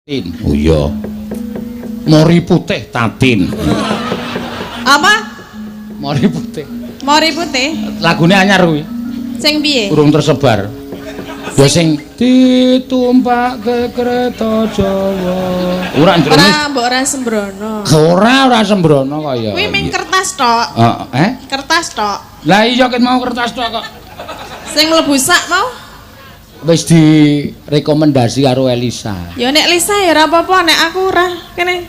Oh iya. Mori putih tatin. Apa? Mori putih. Mori putih. Lagune anyar kuwi. Sing piye? Urung tersebar. Ya sing ditumpak ke kereta Jawa. Ora njrono. Ora mbok ora sembrono. Ora sembrono kaya. Kuwi ming kertas tok. Kertas tok. Lah iya ket mau kertas tok kok. Sing mlebu sak mau? Wis direkomendasi karo Elisa. Ya nek Lisa ya ora apa-apa, nek aku ora. Kene.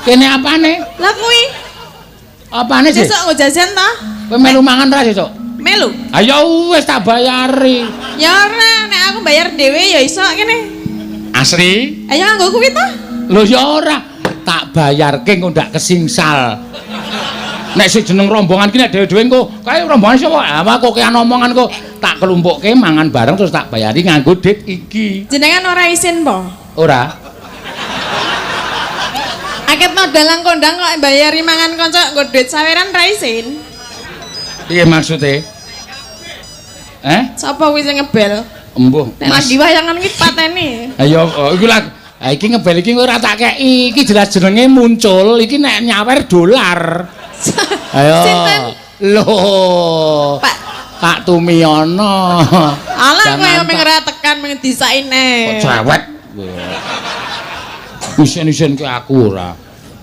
Kene apane? Lah kuwi. Apane sih? Sesuk nggo jajan ta? Kowe melu mangan ra sesuk? Melu. Ayo wis tak bayari. Ya ora, nek aku bayar dhewe ya iso kene. Asri? Ayo nganggo kuwi ta? Lho ya ora, tak bayarke engko ndak kesingsal. Nek sing jeneng rombongan ki nek dhewe-dhewe engko kae rombongan sapa? Ah kok kean omongan kok tak kelumpukke mangan bareng terus tak bayari nganggo dit iki. Jenengan ora isin po? Ora. Akeh to dalang kondang kok bayari mangan kanca nggo duit saweran ra isin. Piye maksude? Sapa kuwi sing ngebel? Embuh. Nek lagi wayangan ki pateni. Ayo iku lah. Ha iki ngebel iki ora tak keki. Iki jelas jenenge muncul. Iki nek nyawer dolar. Ayo. Sinten? Loh. Pak Tumiono. Alah kowe ming ora tekan ming disaine. Kok cerewet. Isen-isen ki aku ora.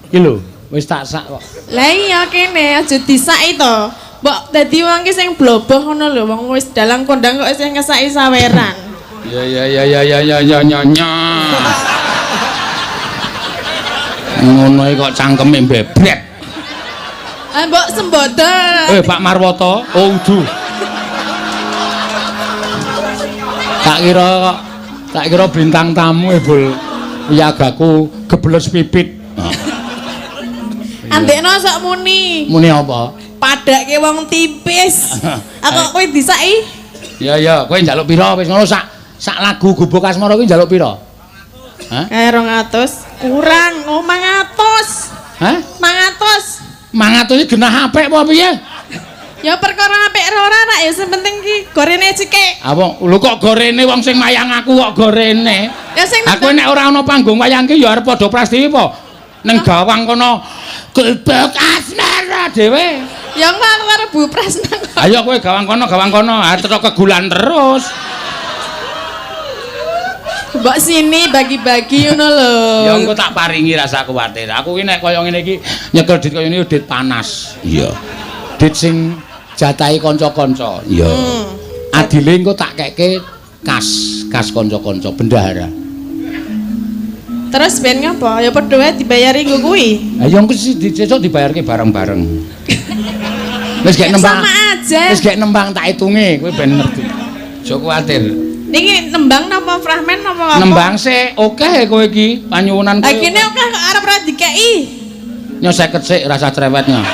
Iki lho, wis tak sak kok. Lah iya kene aja disaki to. Mbok dadi wong ki sing bloboh ngono lho, wong wis dalang kondang kok sing ngesaki saweran. Ya. Ngono iki kok cangkeme mbebret. Mbok sembodo. Pak Marwoto, udu. Tak kira bintang tamu bol wiyagaku gebles pipit. Andekno sok muni. Muni apa? Padake wong tipis. Aku kowe disaki? Ya, kowe njaluk pira wis ngono sak lagu Gubuk Asmara kuwi njaluk pira? Hah? 200. Kurang 500. Hah? 500. 500 iki genah apik apa piye? Ya perkara apik ora rak ya sing penting ki gorene cekek. Apa lho kok gorene wong sing mayang aku kok gorene? Ya sing aku nek ora ana panggung wayang ki ya arep padha prastiwi apa? Ning gawang kono Gubuk Asmara dhewe. Ya engko aku arep bupras nang. Ayo kowe gawang kono, terus kegulan terus. Mbok sini bagi-bagi ngono lho. Ya engko tak paringi rasa kuwatir. Aku ki nek kaya ngene iki nyekel dit kaya ngene dit panas. Iya. Dit sing jatahi kanca-kanca. Iya. Adile engko tak kekke kas kanca-kanca bendahara. Terus ben ngapa? Ya padha wae dibayari nggo kuwi. Ha ya engko sesuk dibayarke bareng-bareng. Wis gek nembang. Sama aja. Wis gek nembang tak hitunge kowe ben ngerti. Aja kuwatir. Niki nembang napa fragmen napa apa? Nembang sik akeh kowe iki panyuwunan kowe. Ha kene akeh kok arep ra dikeki. Nyo 50 sik rasa cerewetnya.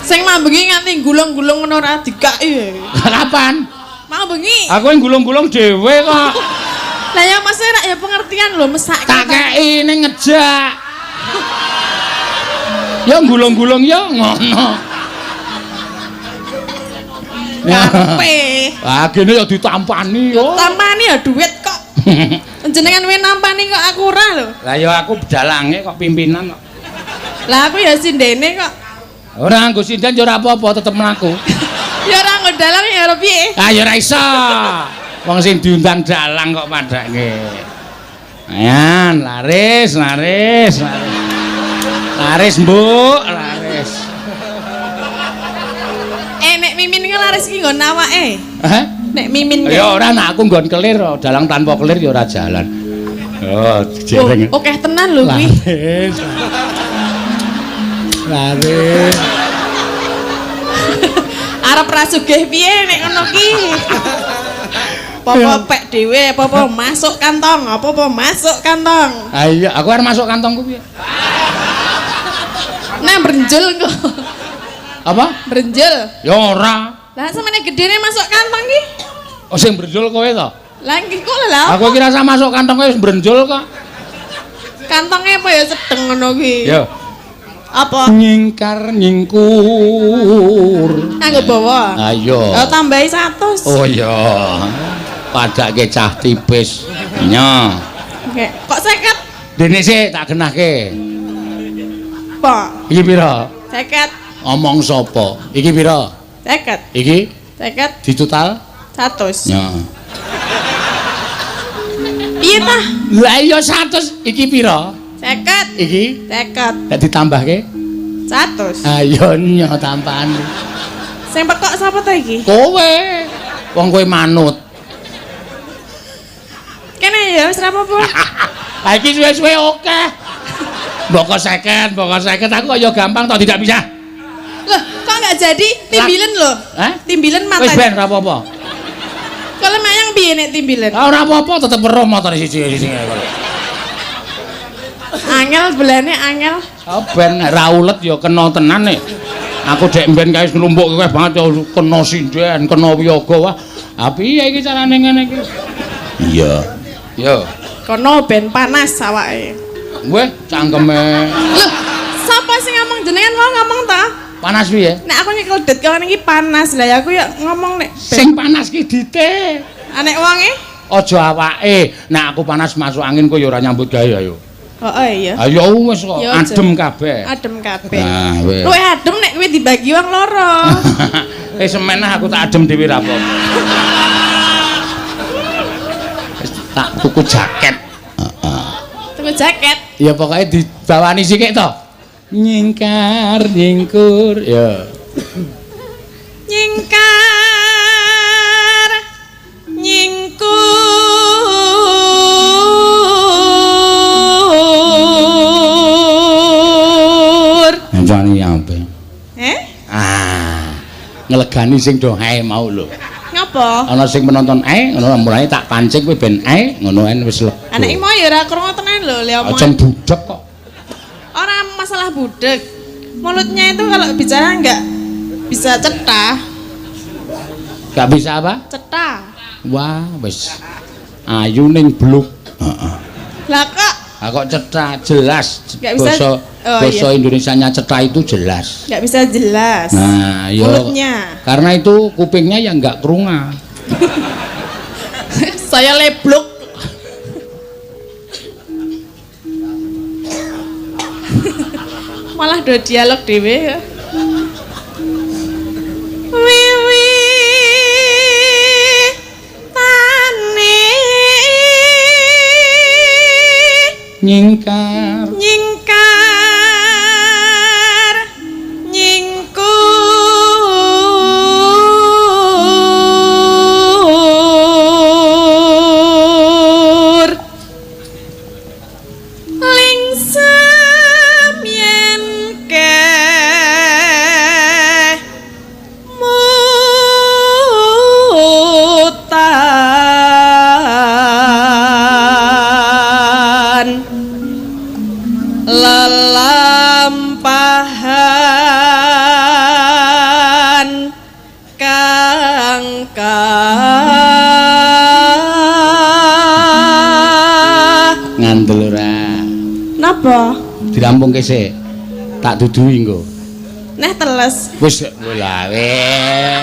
Sing mambengi nganti gulung-gulung ngono ora dikeki. Kapan? Mau bengi. Aku gulung-gulung dhewe kok. Lah ya Mas rak ya pengertian lho mesake. Tak kei ning ngejak. Ya gulung-gulung ya ngono. Kape. Ah kene ya ditampani yo. Tampani ya duit kok. Jenengan we nampani kok aku ora lho. Lah ya aku dalange kok pimpinan kok. Lah aku ya sindene kok. Ora nggo sinden ya ora apa-apa tetep mlaku. Ya ora nggo dalang ya ora piye? Ah ya ora iso. Wong sing diundang dalang kok padake. Ayan, laris. Laris, Mbok, laris. Nek mimin ki laris ki nggon awake. Hah? Nek mimin ki. Ya ora nek aku nggon kelir, dalang tanpa kelir ya ora jalan. Oh, jereng. Oke tenan lho kuwi. Laris. Arep ra sugih piye nek ngono ki? Apa pek dhewe, apa masuk kantong, apa masuk kantong. Ah iya, aku arep masuk kantongku piye? Nah brenjel kok. Apa? Brenjel. Ya ora. Lah samene gedene masuk kantong ki? Oh sing brenjol kowe to? Lah iki kok lha. Aku kira rasa masuk kantong kowe wis brenjol kok. Kantonge apa ya sedeng ngono ki? Ya. Apa? Nyingkar nyingkur. Nganggo bawa. Ayo. Oh tambahi 100. Oh iya. padake cah tipis. Nya. Oke, kok 50? Dene sik tak genahke. Apa? Iki pira? 50. Omong sapa? Iki pira? 50. Iki 50 ditotal 100. ya. Iya tah? Lah iya 100 iki pira? 50. Iki 50. nek ditambahke 100. ayo nya tambahan. Sing pekok sapa ta iki? Kowe. Wong kowe manut. Kene ya wis ra apa-apa. Ha iki suwe-suwe oke. Mbok 50 aku kok ya gampang toh tidak bisa. Loh, kok enggak jadi timbilen lho? Hah? Timbilen Wis mata. ben ora apa-apa. Kalau mayang piye nek timbilen? Ora apa-apa tetep weruh motor siji-siji. Angel belane angel. Oh ben ra ulet ya kena tenan nek. Aku dek mben kae nglumpuk kowe banget ya kena sinden, kena wiyaga wah. Ah piye iki carane ngene iki? Iya. Yo. Kono ben panas awake. Weh cangkeme. Loh, sapa sing ngomong jenengan mau ngomong ta? Panas piye? Nek aku nyekel det kene iki panas. Lah ya aku ya ngomong nek Sing panas ki dite. anek wonge. Aja awake. Nek aku panas masuk angin kok ya ora nyambut gawe ayo. Heeh iya. Ayo wis kok Ya, aja. adem kabeh. Adem kabeh. Nah, wis. Luwih adem nek kowe dibagi wong loro. Semenah aku tak adem dhewe ra apa-apa. Wis tak tuku jaket. Tunggu jaket. Ya pokoknya dibawani sithik to. Nyingkar nyingkur ya. Nyingkar nyingkur. Ngancani apa? Ah, Ngelegani sing do ae mau lho. ngapa? Ana sing penonton ae ngono mulane tak pancing kowe ben ae ngono ae wis lega. Anak mau ya ora krungu tenan lho, le omong. Aja budek kok. Orang masalah budek. Mulutnya itu kalau bicara enggak bisa cetah. Gak bisa apa? Cetah. Wah, wis. Ayu ning bluk. Heeh. Lah kok Kok cetha jelas. Nggak bisa. Basa Indonesianya cetha itu jelas. enggak bisa jelas. Nah, yo Mulutnya. karena itu kupingnya yang enggak kerunga. Saya leblok. Malah do dialog dhewe ya. Wiwi tane Nyingkar. nyingkar nyingkur lingsem yen keh mutan lelampahan Ngandel ora. napa? Dirampungke sik. Tak dudui engko. Neh teles. Wis lha weh.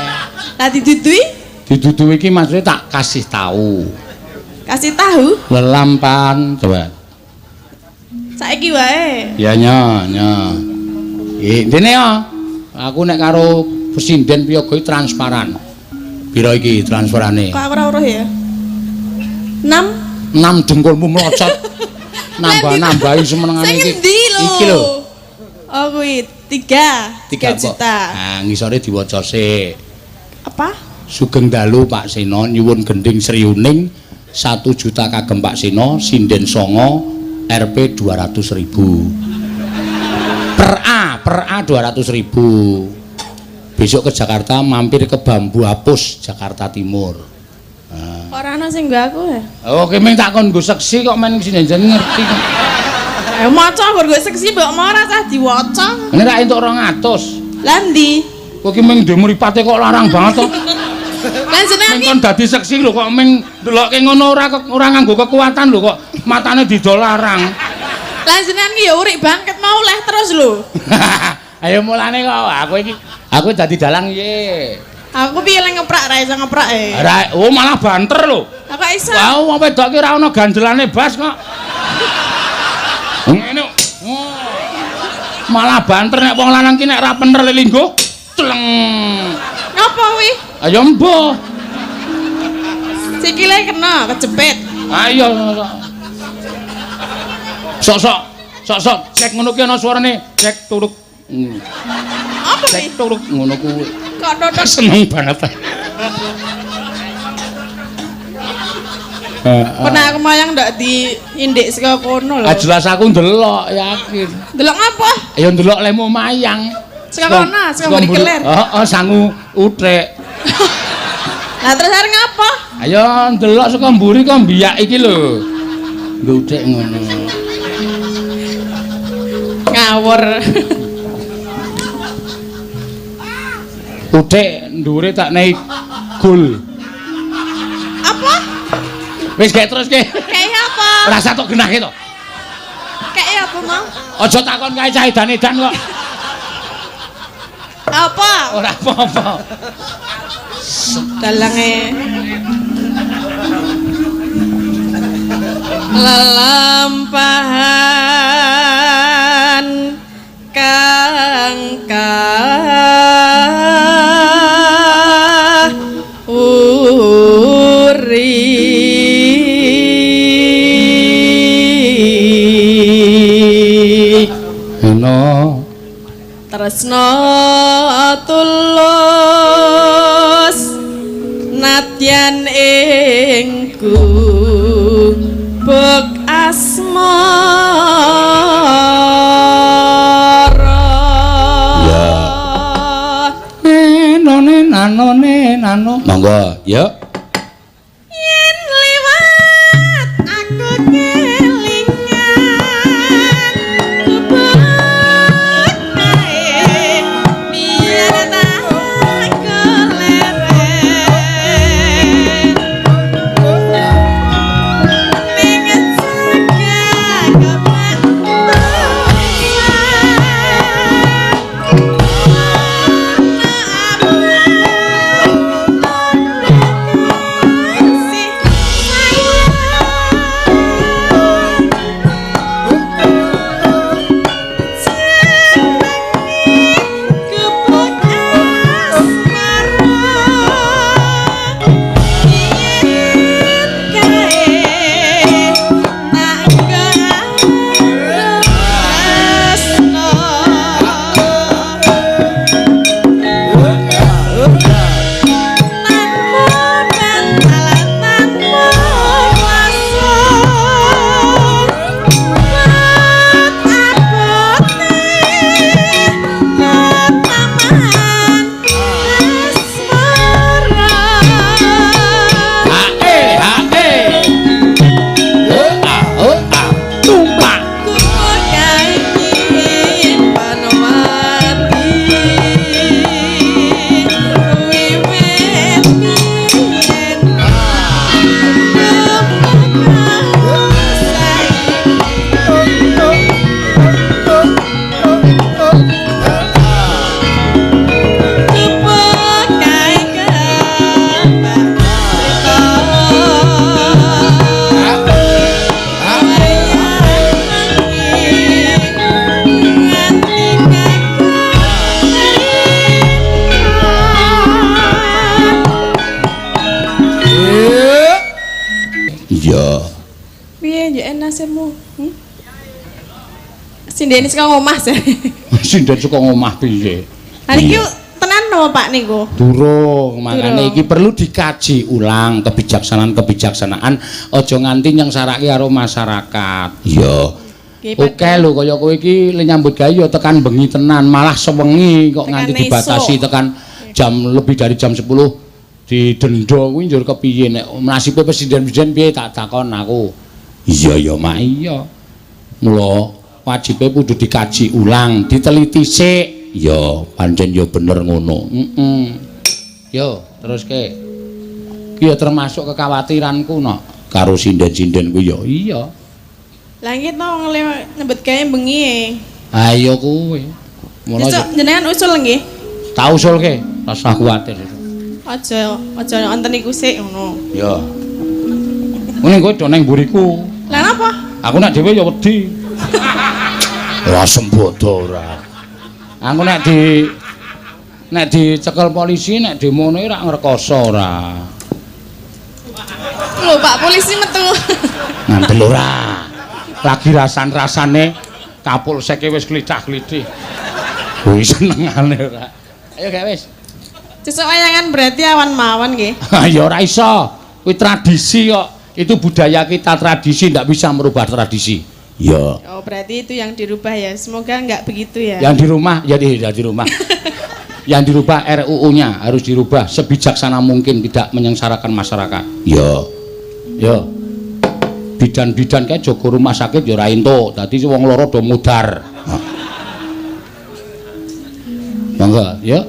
Lah didudui Didudui iki maksudnya tak kasih tahu. kasih tahu Lelampan coba. saiki wae. Ya nya. Dene ya. Aku nek karo Presiden Piyoga iki transparan. Pira iki transferane? Kok aku ora uruh ya? 6 6 dengkulmu melocot. Nambah-nambahi semenengane Sing iki. endi lho? Iki lho. Oh kuwi 3 Tiga juta. Nah, ngisore diwaca sik. Apa? Sugeng dalu Pak Seno nyuwun gending Sriuning 1 juta kagem Pak Seno sinden songo Rp 200.000 per A 200.000 besok ke Jakarta mampir ke Bambu Apus Jakarta Timur. Ora ana sing nggo aku ya. Oke meng tak kon nggo seksi kok men sinden ngerti kok. Maca nggo seksi mbok mau ora cah diwaca. Ini rak entuk 200. Lah ndi? Kok ki meng ndek mripate kok larang banget to. Lah jenengan Meng iki kon dadi seksi lho kok meng ndelokke ngono ora nganggo kekuatan lho kok matane didol larang. Lah jenengan iki ya urik banget mau leh terus lho. Ayo mulane kok aku dadi dalang piye? Aku piye lek ngeprak ra iso ngeprak e. Oh malah banter lho. Aku iso. Wah, wong wedok ki ora ono gandelane bas kok. Ngene. Oh. Malah banter nek wong lanang ki nek ra bener linggo, celeng. Ngapa kuwi? Ayo mbuh. Sikile kena kejepit. Ayo. Sok cek ngono ki ana suarane, cek turuk. Apa kuwi? Cek turuk ngono kuwi. Kok dodok Seneng banget. Pernah aku mayang ndak diindik saka kono lho. Jelas aku ndelok yakin. Delok apa? Ya ndelok lemu mayang. Saka kono, saka mburi kelir. Heeh, sangu utrek. Lah terus arep ngapa? Ayo ndelok saka mburi kok mbiyak iki lho. Nggo utrek ngono. Ngawur. Utrek ndure tak nei gul. Apa? Wis gek terus ke. Kayak apa? Rasa tok genahke to. Kayak apa mau? Aja takon kae cah edan-edan kok. Apa? Ora apa-apa. Dalange. Lelampahan kang tresna tulus nadyan ingku buk asmara ya nanone nano monggo ya yen liwat aku kelingan kebak nae biar tak keleren ning jaga kebak nasibmu? Sindene saka ngomah sih. Sinden saka ngomah piye? Lah iki tenan no Pak niku? Durung, makane iki perlu dikaji ulang kebijaksanaan aja nganti nyengsarake karo masyarakat. Iya. Oke lho kaya kowe iki le nyambut gawe ya tekan bengi tenan, malah sewengi kok nganti dibatasi tekan jam lebih dari jam 10 didenda kuwi njur kepiye nek nasibe presiden-presiden piye tak takon aku. Iya ya mak iya. Mula wajibe kudu dikaji ulang, diteliti sik. Ya pancen ya bener ngono. Yo teruske. Ki ya termasuk kekhawatiranku no karo sinden-sinden ku ya iya. Lah iki to nyebut gawe bengi. Ayo kuwi. Jenengan usul nggih. Tak usulke, rasa kuwatir. Aja wonten iku sik ngono. Ya. Ngene kowe do nang mburiku. Lah napa? Aku nek dhewe ya wedi. Ora sembodo ora. Aku nek dicekel polisi nek demone ora ngrekoso ora. Lho Pak polisi metu. Ngandel ora. Lagi rasane kapolseke wis klicah-klicih. Wis senengane ora. Ayo gak wis. Sesuk wayangan berarti awan mawon nggih. Ya ora iso. Kuwi tradisi kok. Itu budaya kita, tradisi ndak bisa merubah tradisi. Ya. Oh, berarti itu yang dirubah ya. Semoga enggak begitu ya. Yang di rumah ya di rumah. Yang dirubah RUU-nya harus dirubah sebijaksana mungkin tidak menyengsarakan masyarakat. Ya. Ya. Bidan-bidan kae jaga rumah sakit ya ora entuk. Dadi wong loro do mudar. Mangga, ya.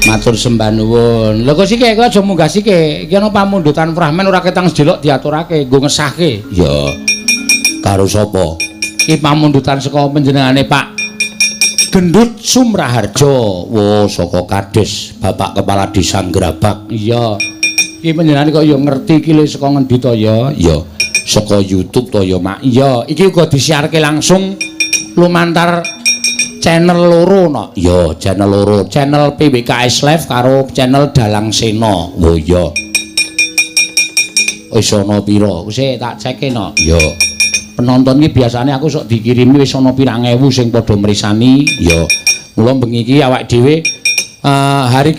Matur sembah nuwun. Lho kok sik kok aja munggah sik. Iki ana pamundutan Brahman ora ketang sedelok diaturake nggo ngesahke. Ya. Karo sapa? Iki pamundutan saka panjenengane Pak Gendut Sumraharjo. Wo saka Kades, Bapak Kepala Desa Grabak. Iya. Iki panjenengane kok ya ngerti iki lho saka ngendi to ya? Ya. Saka YouTube to ya, Mak. Iya, iki uga disiarke langsung lumantar channel loro no. Ya, channel loro. Channel PBKS Live karo channel Dalang Sena. Oh iya. Wis ana pira? Wis tak ceke no. Ya. Penonton iki biasane aku sok dikirimi wis ana pirang ewu sing padha mrisani. Ya. Mula bengi iki awak dhewe hari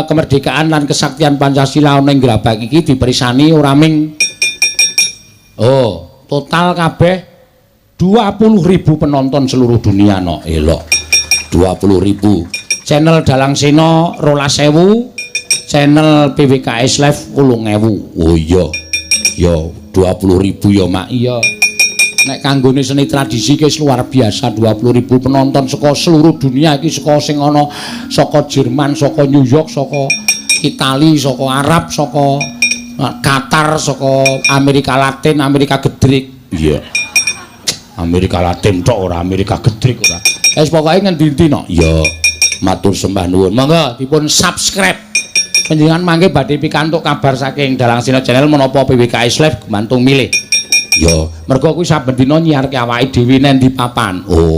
kemerdekaan lan kesaktian Pancasila ning Grabak iki diperisani ora ming total kabeh 20.000 penonton seluruh dunia no. Elok 20.000. Channel Dalang Sena 12.000, channel PBKS Live 8.000. Oh iya. Ya 20.000 ya Mak. Iya. nek kanggone seni tradisi ki luar biasa 20.000 penonton saka seluruh dunia iki saka sing ana saka Jerman, saka New York, saka Itali, saka Arab, saka Qatar, saka Amerika Latin, Amerika Gedrik. Iya. Amerika Latin tok ora Amerika Gedrik ora. Wis pokoke ngendi-endi no. Iya. Matur sembah nuwun. Monggo dipun subscribe. Panjenengan mangke badhe pikantuk kabar saking Dalang Sina Channel menapa PWKS Live bantung milih. Ya, mergo kuwi saben dina nyiarke awake dhewe nang ndi papan. Oh.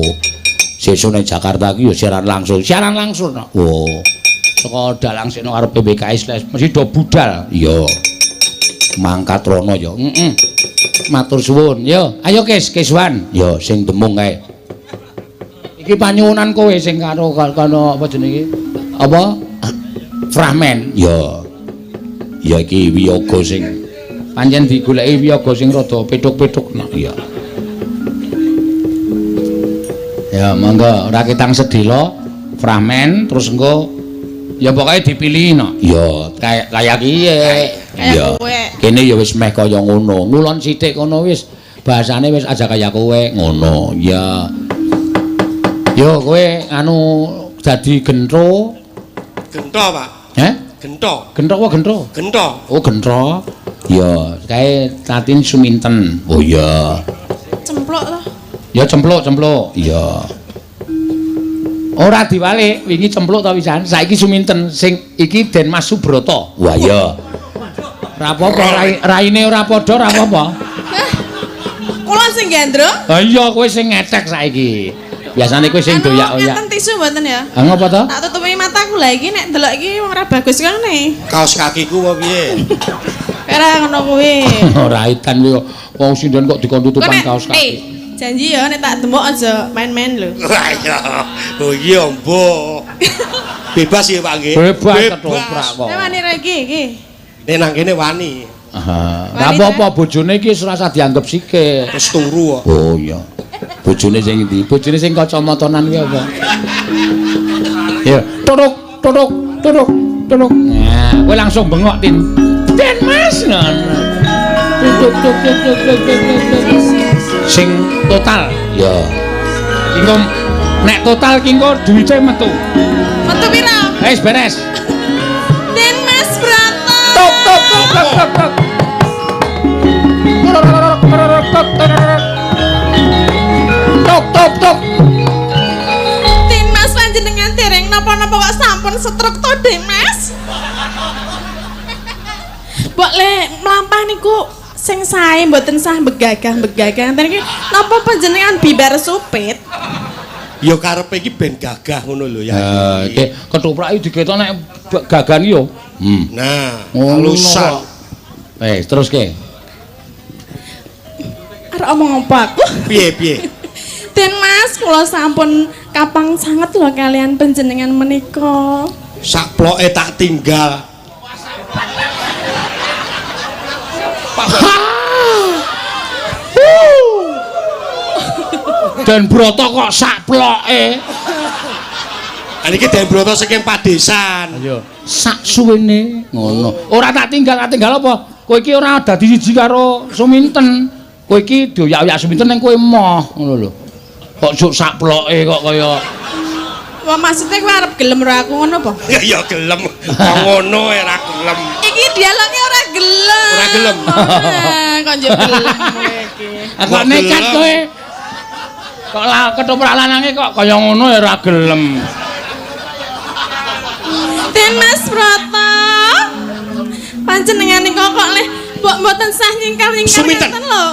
Sesuk nang Jakarta ki ya siaran langsung. Siaran langsung. Oh. Saka Dalang Sina karo PWKS Live mesti do budal. Iya. Mangkat rono ya. Heeh. Matur suwun. Yo, ayo Keswan. Yo sing demung kae. Iki panyuwunan kowe sing karo apa jenenge? Apa? Fragmen. Yo. Ya iki wiyaga sing pancen digoleki wiyaga sing rada petuk-petuk. Nah, iya. Ya, monggo ora ketang sedhela fragmen terus engko ya pokoke dipilih no. Ya, kaya kiye. Ya. Kene ya wis meh kaya ngono. Ngulon sithik kono wis bahasane wis aja kaya kowe ngono. Ya. Yo kowe anu dadi gentro. Gento, Pak. Heh? Gento. Gentro apa gentro? Gento. Oh, gentro. Ya, kae Latin Suminten. Oh iya. Cemplok to. Ya cempluk. Iya. Ora diwalik, wingi cempluk to pisan. Saiki Suminten, sing iki Den Mas Subroto. Wah iya. Ora apa-apa, raine ora padha, ora apa-apa. Kula sing gendro. Ha iya, kowe sing ngetek saiki. Biasane kowe sing doyak-oyak. Ngeten tisu mboten ya? Ha ngopo to? Tak tutupi mataku lah iki nek delok iki wong ora bagus kene. Kaos kakiku apa piye? Ora ngono kuwi. Ora itan kowe wong sinden kok dikon tutupan kaos kaki. Janji ya nek tak demok aja main-main lho. Wah iya. Oh iya, Mbok. Bebas ya, Pak nggih. Bebas ketoprak kok. Nek wani ra iki. Nek nang kene wani. Aha. Lah apa-apa bojone iki ora usah dianggep sikik. Terus turu kok. Oh iya. Bojone sing ndi? Bojone sing kacamatanan kuwi apa? Ya, turuk. Nah, kowe langsung bengok Tin. Den Mas ngono. Tuk. Sing total. Ya. Engko nek total ki engko duwite metu. Metu pira? Wis beres. Den Mas Broto. Tuk. Tuk. Den Mas panjenengan dereng napa-napa kok sampun setruk to, Den Mas? Mbok le mlampah niku sing sae mboten sah begagah. Enten iki napa panjenengan bibar supit? Ya karepe iki ben gagah ngono lho ya. Iki ketoprak iki diketok nek gagan yo. Nah, halusan. Terus ke. Arep omong apa aku? Piye? Den Mas, kula sampun kapang sanget lho kalian panjenengan menika. Sak ploke tak tinggal. Dan Broto kok sak ploke. Niki Den Broto saking padesan. Ayo, sak suwene ngono. Ora tak tinggal apa? Kowe iki ora dadi siji karo Suminten. Kowe iki dioyak-oyak Suminten ning kowe moh ngono lho. Kok juk sak ploke kok kaya Wah, maksudnya kowe arep gelem ora aku ngono apa? Ya gelem. Kok ngono ora gelem. Iki dialognya ora gelem. Ora gelem. Kok njuk gelem kowe iki. Aku nekat kowe. Kok ketoprak lanange kok kaya ngono ya ora gelem. Den Mas Broto. Panjenengan niku kok leh mboten sah nyingkar-nyingkar Suminten. ngeten lho.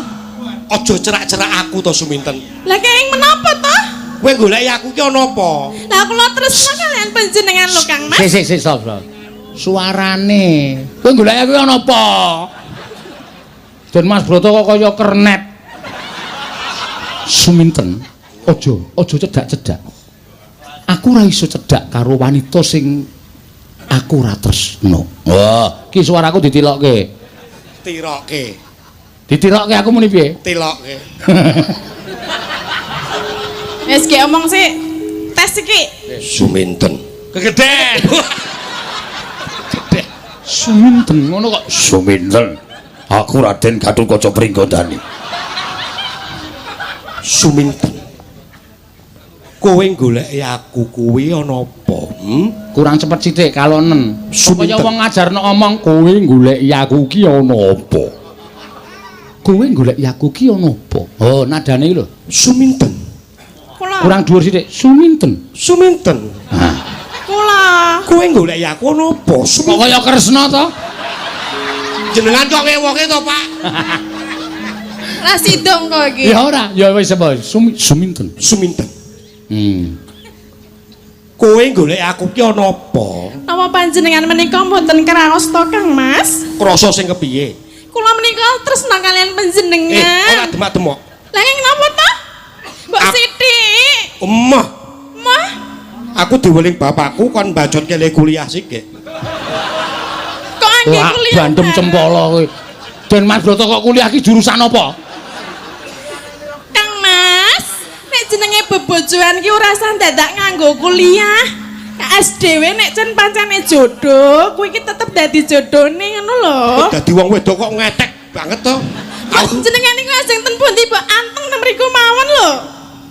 Aja cerak-cerak aku to Suminten. Lah kenging menapa to? Kowe goleki aku ki ana apa? Lah kula tresna kalian panjenengan lho Kang Mas. Sik, stop. Suarane. Kowe golek aku ana apa? Den Mas Broto kok kaya kernet. Suminten, aja cedak-cedak. Aku ora iso cedak karo wanita sing aku ora tresno. Wah, ki suaraku ditilokke. Ditilokke aku muni piye? Tilokke. Wis ki omong sik. Tes iki. Suminten. Kegeden. Suminten ngono kok. Suminten. Aku Raden Gatotkaca Pringgondani. Suminten. Kowe goleki aku kuwi ana apa? Kurang cepet sithik kalonen. Supaya Suminten. wong ngajarno omong kowe goleki aku ki ana apa? Kowe goleki aku ki ana apa? Oh, nadane iki lho. Suminten. Kula. Kurang dhuwur sithik. Suminten. Suminten. Nah, Kula. Kowe goleki aku ana apa? kok Suminten. kaya Kresna to? Jenengan kok ngewoke to, Pak? Ra sidong kok iki. Ya ora, ya wis apa? Suminten. Suminten. Kowe goleki aku ki ana apa? Napa panjenengan menika mboten kraos to, Kang Mas? Krasa sing kepiye? Kula menika tresna kalian panjenengan. Ora demak-demok. Lah ing napa to? Mbok Siti. Emah, Mah, aku diweling bapakku kon mbajutke le kuliah sik. kok angge wah, kuliah. bandem cempala kowe. Den Mas Broto kok kuliah ki jurusan apa? Kang Mas, nek jenenge bebojoan ki ora usah dadak nganggo kuliah. KS dhewe nek jan pancene jodoh, kuwi ki tetep dadi jodhone ngono lho. Dadi wong wedok kok ngetek banget to. Kok jenengan niku ajeng ten pundi, Mbok? Anteng ten mriku mawon lho.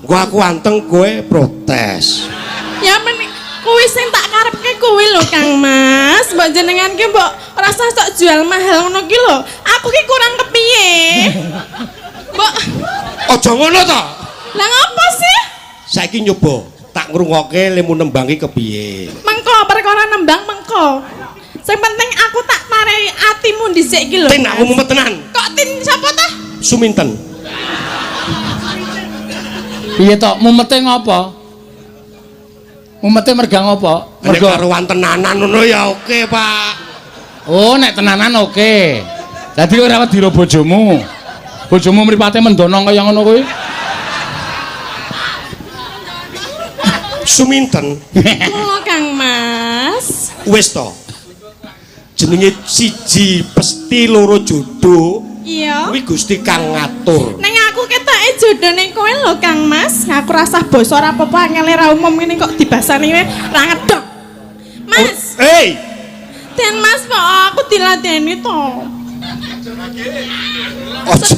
Gua aku anteng kowe protes. Ya men kuwi sing tak karepke kuwi lho Kang Mas. Mbok jenengan ki mbok ora usah sok jual mahal ngono ki lho. Aku ki kurang kepiye? Mbok Aja ngono to. lah ngapa sih? Saiki nyoba tak ngrungokke lemu nembang ki kepiye. Mengko perkara nembang mengko. Sing penting aku tak tarai atimu dhisik ki lho. Tin aku mumet tenan. Kok tin sapa ta? Suminten. Piye to? Mumete ngopo? Mumete mergang apa? Nek karuan tenanan ngono ya oke, Pak. Oh, nek tenanan oke. Dadi ora wedi karo bojomu. Bojomu mripate mendono kaya ngono kuwi. Suminten. Kula Kang Mas. Wis to. Jenenge siji pesti loro jodoh. Iya. Kuwi Gusti kang ngatur. Neng aku ketoke jodone kowe lho Kang Mas. Aku rasah basa ora apa-apa angel ra umum ngene kok dibasani ra ngedok. Mas, Hei, Den Mas kok aku diladeni to. ojo.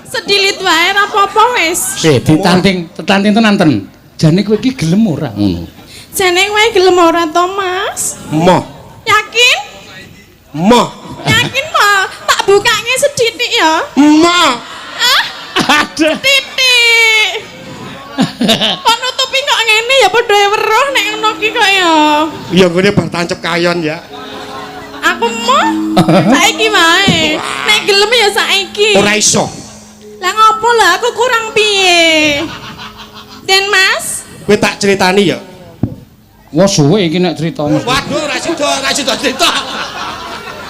Sedilit wae ra apa-apa wis. Ditanting tenan ten. Jane kowe iki gelem ora ngono. Jane kowe gelem ora to, Mas? Moh, Yakin? moh, Yakin mo? Tak bukake seditik ya. moh. Ah, Aduh. titik. Kok nutupi kok ngene ya padha weruh nek ngono ki kok ya. Ya ngene bar tancep kayon ya. Aku mau saiki wae. Nek gelem ya saiki. Ora iso. Lah ngopo lah aku kurang piye? Den Mas, Kowe tak critani ya. Wah suwe iki nek crita Mas. Waduh, ora sida cerita.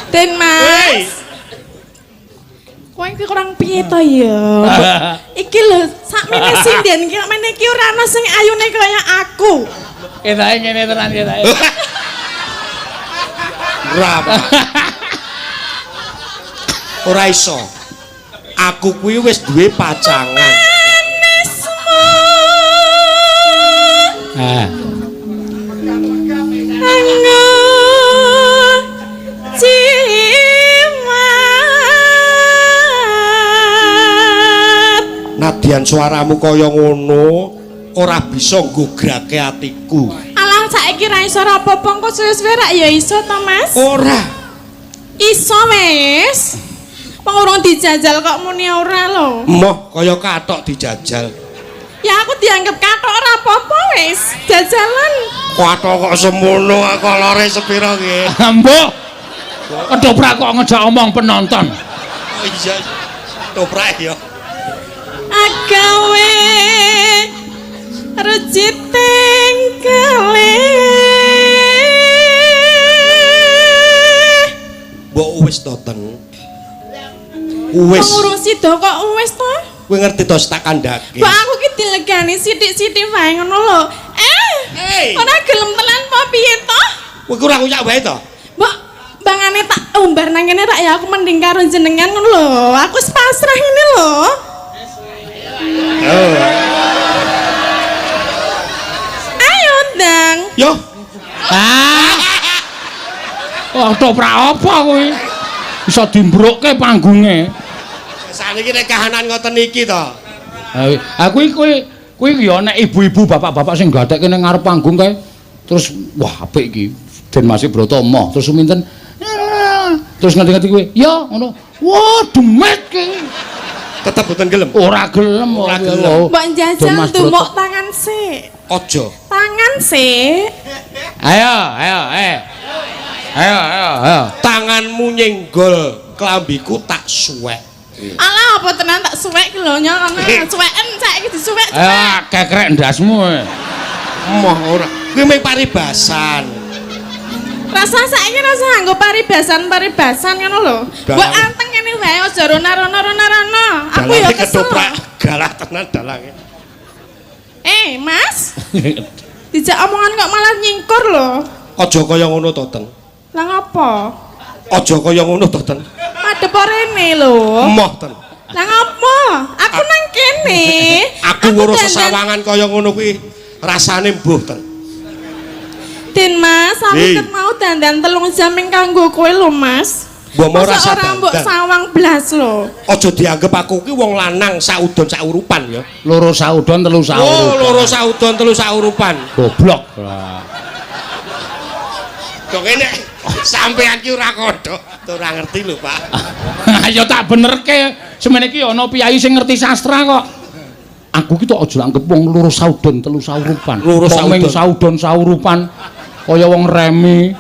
Den Hei. Mas. Kowe iki kurang piye to ya? Iki lho sakmene sinden iki mene iki ora ana sing ayune kaya aku. Ketake ngene tenan ketake. Ora. Pak. Ora iso. Aku kuwi wis duwe pacangan. Ah. Nadyan suaramu kaya ngono ora bisa nggugrake atiku. Alah saiki ra iso apa-apa kok suwe-suwe ra ya iso to Mas? Ora. Iso wis. Wong urung dijajal kok muni ora lho. Moh kaya kathok dijajal. Ya aku dianggap kathok ora apa-apa wis. Jajalan. Kathok kok semono kolore sepira nggih. Mbok. Ketoprak kok ngejak omong penonton. Oh iya. Toprak ya. Agawe rejit tengkele. Mbok wis to ten. Wis. Wong urung sida kok wis to? Kowe ngerti to tak kandhake. Mbak aku ki dilegani sithik-sithik wae ngono lho. Hey. Ora gelem tenan apa piye to? Kowe kurang uyak wae to. Mbak bangane tak umbar nang kene rak ya aku mending karo jenengan ngono lho. Aku wis pasrah ngene lho. Oh. Ayo ndang. Yo. Ah. Wah, ketoprak apa kuwi? Bisa dimbrokke panggunge. Saniki nek kahanan ngoten iki to. Aku kuwi ya nek ibu-ibu bapak-bapak sing gatekke ning ngarep panggung kae. Terus wah apik iki. Den Mas Broto emoh terus suminten. Terus ngerti-ngerti kuwi, ya ngono. Wah, demet ki. Tetep boten gelem. Ora gelem. Mbok njajal tumuk tangan sik. Aja. Tangan sik. Ayo. Tanganmu nyenggol klambiku tak suwek. Alah apa tenan tak suwek ki lho nyono. Suweken saiki disuwek. Ayo kekrek ndasmu. Emoh ora. Kuwi mung paribasan. Rasa saiki rasa nganggo paribasan ngono lho. Mbok anteng ngene wae aja rono-rono. Aku ya kesel. Galah tenan dalange. Mas. Dijak omongan kok malah nyingkur lho. Aja kaya ngono to, Ten. Lah ngapa? Aja kaya ngono to, Ten. Madhep rene lho. Emoh, Ten. Lah ngapa? Aku nang kene. Aku ngurus sesawangan kaya ngono kuwi rasane mbuh, Ten. Din Mas, aku ket mau dandan 3 jam ing kanggo kowe lho, Mas. Mbok mau rasa ora mbok sawang blas lho. Aja dianggep aku ki wong lanang saudon saurupan ya. Loro saudon telu saurupan. Oh, loro saudon telu saurupan. Goblok. Kok ngene sampean ki ora kodhok, ora ngerti lho, Pak. Ayo tak benerke, semene iki ana piyai sing ngerti sastra kok. Aku ki tok aja anggap wong loro saudon telu saurupan. Loro saudon saurupan kaya wong remi.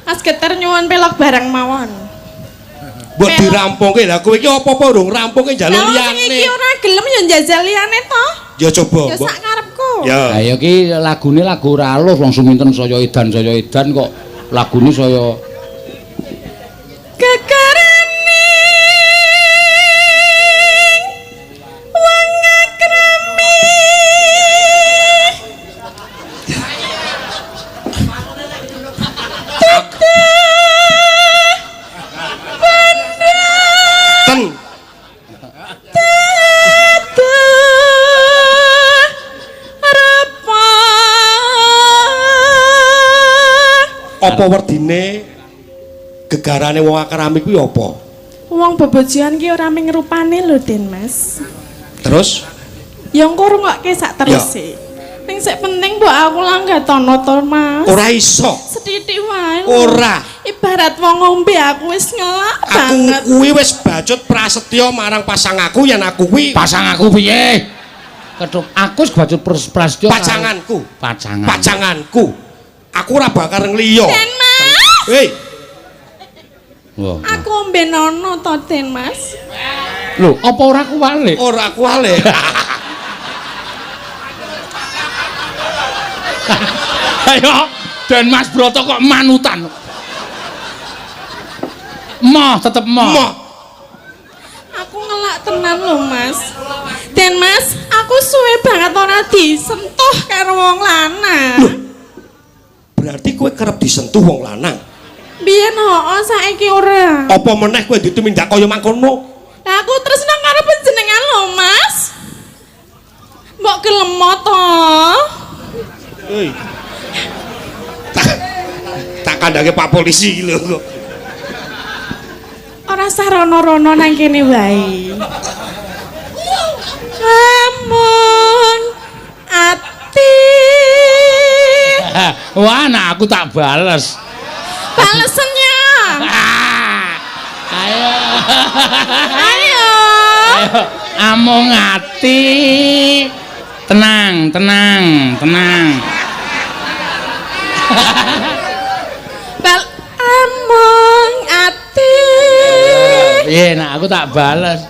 Mas Geter nyuwun pelok barang mawon. Mbok dirampungke. Lah kowe iki apa-apa urung rampungke njaluk liyane. Lah iki ora gelem ya njajal liyane to. Ya coba. Ya sak karepku. Ya. Lah ya ki lagune lagu ora alus wong suminten saya edan kok lagune saya kekarane wong akrami. Ten. Apa werdine gegarane wong akrami kuwi apa? Wong bebojoan ki ora ming rupane lho, Den Mas. Terus Ya engko rungokke sak teruse. Ning sik penting mbok aku langgatono to, Mas. ora iso. Sethithik wae. Ora. Ibarat wong ngombe aku wis ngelak banget. Aku kuwi wis bacut prasetya marang pasang aku yen aku kuwi pasang aku piye? Keduk aku wis bacut prasetya pacanganku. Pacangan. Pacanganku. Aku ora bakal ngliya. Den Mas. Hei, Wah. Aku ombe nono to, Den Mas. Lho, apa ora kuwalik? ora kuwale. Ayo, Den Mas Broto kok manutan. Moh, tetep moh. Moh. Aku ngelak tenan lho, Mas. Den Mas, aku suwe banget ora disentuh karo wong lanang. Berarti kowe kerep disentuh wong lanang. Biyen hooh saiki ora. Apa meneh kowe ditumindak kaya mangkono? Lah aku tresna karo panjenengan lho, Mas. Mbok gelem to? Hei. Tak kandhake Pak Polisi iki lho kok. Ora sarono-rono nang kene wae. Lamun ati. Wah, nah aku tak bales. Balesennya. Ayo. Ayo. Amung ati. Tenang. Bal amung ati. Iya, nah aku tak bales.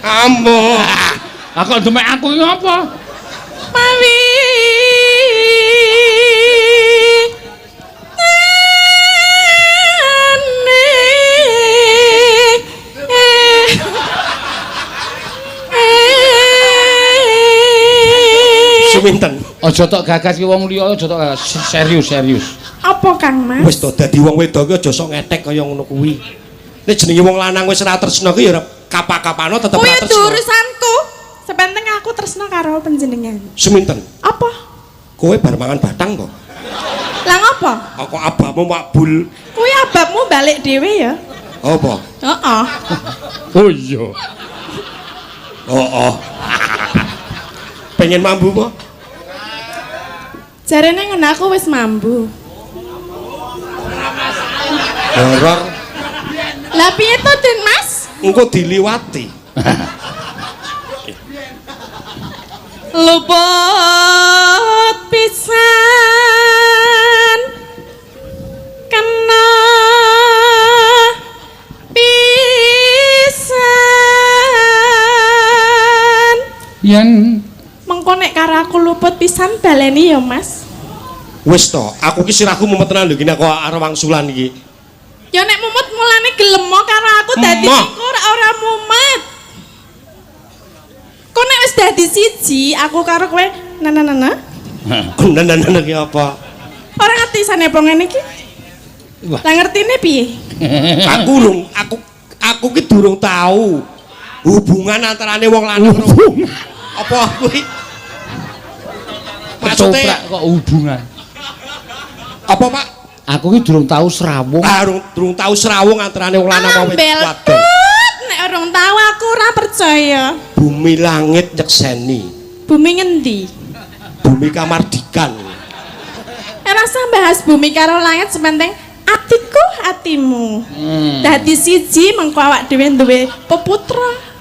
Ambo. Aku demek aku iki apa? Mawi. Suminten. Aja tok gagas ki wong liya, aja tok gagas. Serius. Apa Kang Mas? Wis to dadi wong wedok ki aja sok ngetek kaya ngono kuwi. Nek jenenge wong lanang wis ora tresna ki ya kapak-kapano tetep Kuwi ora tresna. urusanku. Sepenting aku tresna karo panjenengan. Suminten. Apa? Kowe bar mangan batang kok. Lah ngapa? Kok abahmu makbul. Kuwi ababmu balik dhewe ya? Apa? Heeh. Oh iya. Oh. Pengen mambu apa? Jarene ngono aku wis mambu. Horor. Lah piye to, Den Mas? Engko diliwati. Luput pisan kena pisan Yen mengko nek karo aku luput pisan baleni ya Mas. Wis to, aku ki sirahku mumet tenan lho iki nek kok arep wangsulan iki. Ya nek mumet mulane gelem karo aku dadi Emoh. iku ora mumet. Kok nek wis dadi siji aku karo kowe nana. Nana ki apa? Ora ngerti sane apa ngene iki? Wah. Lah ngertine piye? Aku ki durung tahu hubungan antarane wong lanang karo apa kuwi? ketoprak Maksudnya kok hubungan. apa, Pak? Aku ki durung tahu serawung. Durung tahu serawung antarane wong lanang Ambel wadon. nek urung tahu aku ora percaya. Bumi langit nyekseni. Bumi ngendi? Bumi kamardikan. Ora usah bahas bumi karo langit sepenting atiku atimu. Dadi siji mengko awak dhewe duwe peputra.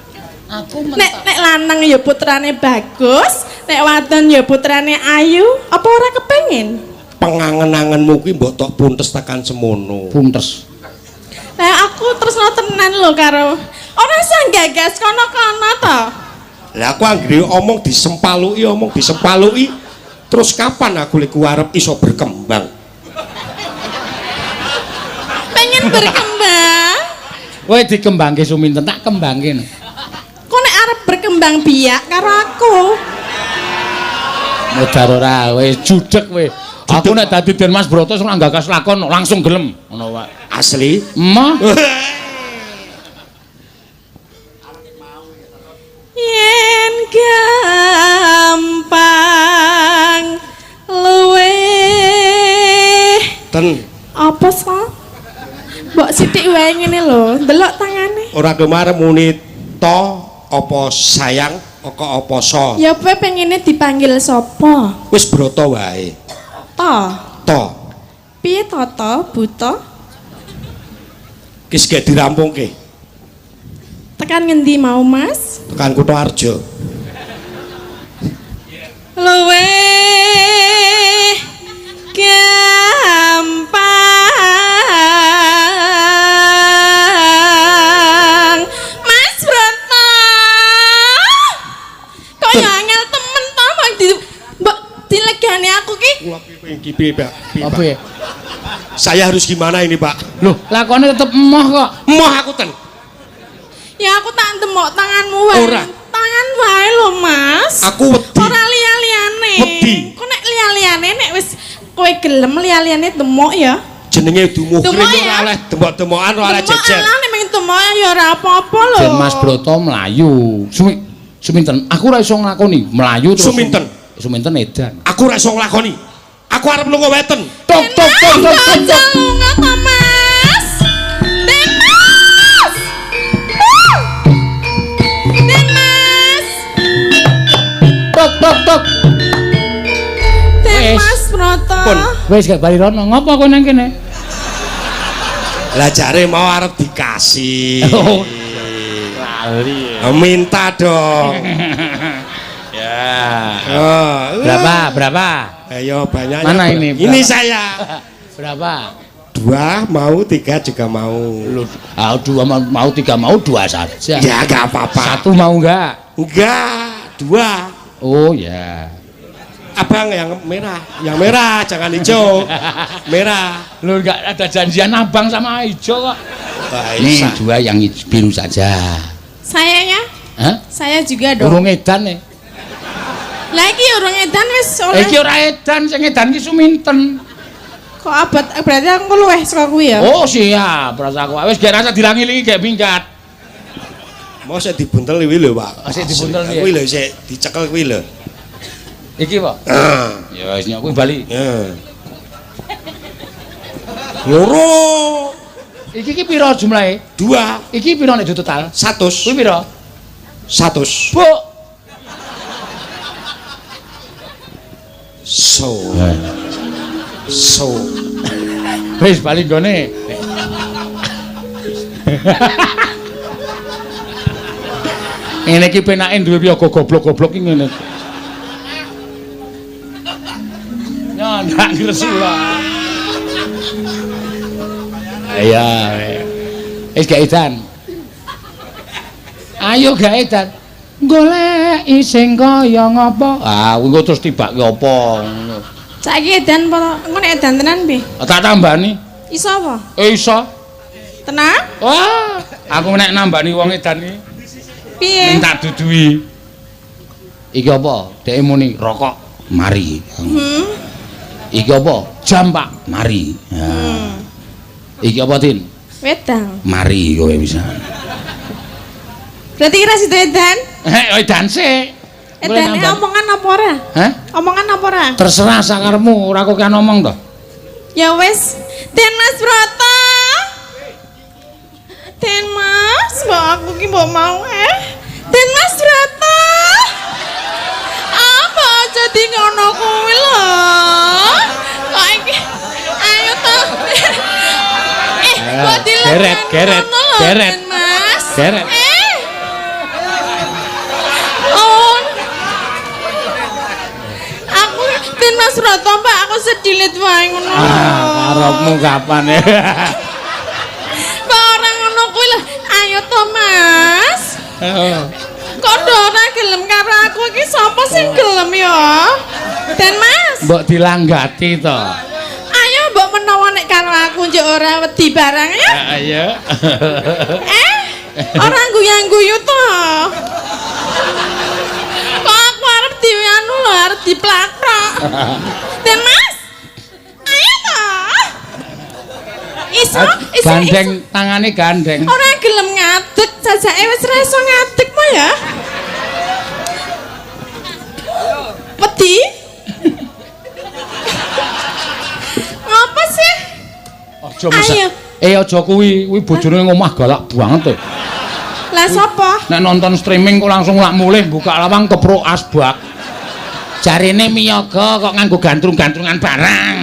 Aku Nek lanang ya putrane bagus, nek wadon ya putrane ayu, apa ora kepengin? Pengangen-angenmu kuwi mbok tok buntes tekan semono. puntes. Lah aku tresno tenan lho karo ora usah gagas kono-kono to. Lah aku anggere omong disempaluki terus kapan aku lek arep iso berkembang? Pengen berkembang. Kowe dikembangke suminten tak kembangke. Kok nek arep berkembang biak karo aku. Modar ora wis judeg kowe. Aku nek dadi Den Mas Broto ora gagas lakon langsung gelem ngono wae. Asli? Emah. Yen gampang luweh. Ten Apa sih? Mbok sithik wae ngene lho, ndelok tangane. ora kemare muni to apa sayang apa so. Ya kowe pengine dipanggil sapa? Wis Broto wae. To. To. Piye Toto, buta? Wis gak dirampungke. Tekan ngendi mau, Mas? Tekan Kutoarjo. Luweh gampang. Mas Broto. Kok ya angel temen to mbok dilegani aku ki. Iki piye, Pak? Apa ya? Saya harus gimana ini, Pak? Loh, lakone tetep emoh kok. Moh aku ten. Ya aku tak ndemok tanganmu wae. Ora. Tangan wae lho, Mas. Aku wedi. Ora liya-liyane. Wedi. Kok nek liya-liyane nek wis kowe gelem liya-liyane demok ya. Jenenge dumuhring Demok ya? ora oleh demok-demokan ora oleh Demok jejer. alah nek mung demok ya ora apa-apa lho. Den Mas Broto mlayu. Suminten, aku ora iso nglakoni mlayu terus. Suminten. Suminten edan. Aku ora iso nglakoni. Aku arep lunga weten. Tok tok tok tok tok. Aja lunga to, Mas. Den Mas. Den Mas. Tok tok tok. Den Wes. Mas Broto. Pun. Wis gak bali rono. Ngopo kowe nang kene? Lah jare mau arep dikasih. Oh. Lali. Minta dong. Ya. Oh, Berapa? Ayo banyaknya. Mana ini? Ini Berapa? saya. Berapa? 2 mau, 3 juga mau. Lu, dua mau tiga mau dua saja. Ya gak apa-apa. Satu mau enggak? Enggak, 2. Oh ya. Abang yang merah, jangan hijau. Merah. Lu enggak ada janjian abang sama hijau kok. Ini Baik. 2 yang biru saja. Saya ya. Hah? Saya juga dong. Urung edan nih. Lah iki urung edan wis oleh. Iki ora edan, sing edan ki suminten. Kok abot berarti aku luweh saka kuwi ya. Oh siap, rasa aku wis gak rasa dilangi-lingi gak minggat. Mau saya dibuntel kuwi lho, Pak. Oh, sik dibuntel piye? Kuwi lho sik dicekel kuwi lho. Iki po. Ya wis nyok kuwi bali. Loro. Iki piro jumlahe? 2. Iki piro nek total? 100. Kuwi piro? 100. Bu. So. Wis bali nggone. Ngene iki penake duwe piyaga goblok-goblok iki ngene. Ya ndak ngresula. Iya. Wis gak edan. Ayo gak edan. Goleki sing kaya ngapa? Ah, kuwi engko terus tibake apa ngono. Saiki edan apa? Engko nek edan tenan piye? Tak tambani. Iso apa? Iso. Tenang? Wah, aku nek nambani wong edan iki. Piye? Ning tak dudui. Iki apa? Dek muni rokok, mari. Iki apa? Jam, Pak. Mari. Nah. Iki apa, Tin? Wedang. Mari kowe bisa. Berarti kira situ edan? Edan sik. Edane omongan apa ora? Hah? Omongan apa ora? Terserah sakarmu, ora kok kan ngomong to. Ya wis, Den Mas Broto. Den Mas, mbok aku ki mbok mau Den Mas Broto. Apa aja di ngono kuwi lho. Kok iki ayo to. Kok dilakukan Geret. Den Mas. Geret. Aku Den Mas Broto, Pak, aku sedilit wae ngono. Karepmu kapan ya? Pak orang ngono kuwi lho. Ayo to, Mas. Kok ora gelem karo aku iki sapa sing gelem ya? Den Mas. Mbok dilanggati to. Ayo mbok menawa nek karo aku njuk ora wedi barang ya. Ayo. Ora guyu-guyu to. Kok aku arep anu lho, arep diplakrok. Den Mas. Ayo to. Iso. Gandeng tangane gandeng. Ora gelem ngadeg, jajake wis ora iso ngadeg mo ya. Wedi? Ngapa sih? Aja mesek. Aja kuwi bojone ngomah galak banget. Lah sapa? Nek nonton streaming kok langsung lak mulih buka lawang kepruk asbak. Jarine miyaga kok nganggo gantrung-gantrungan barang.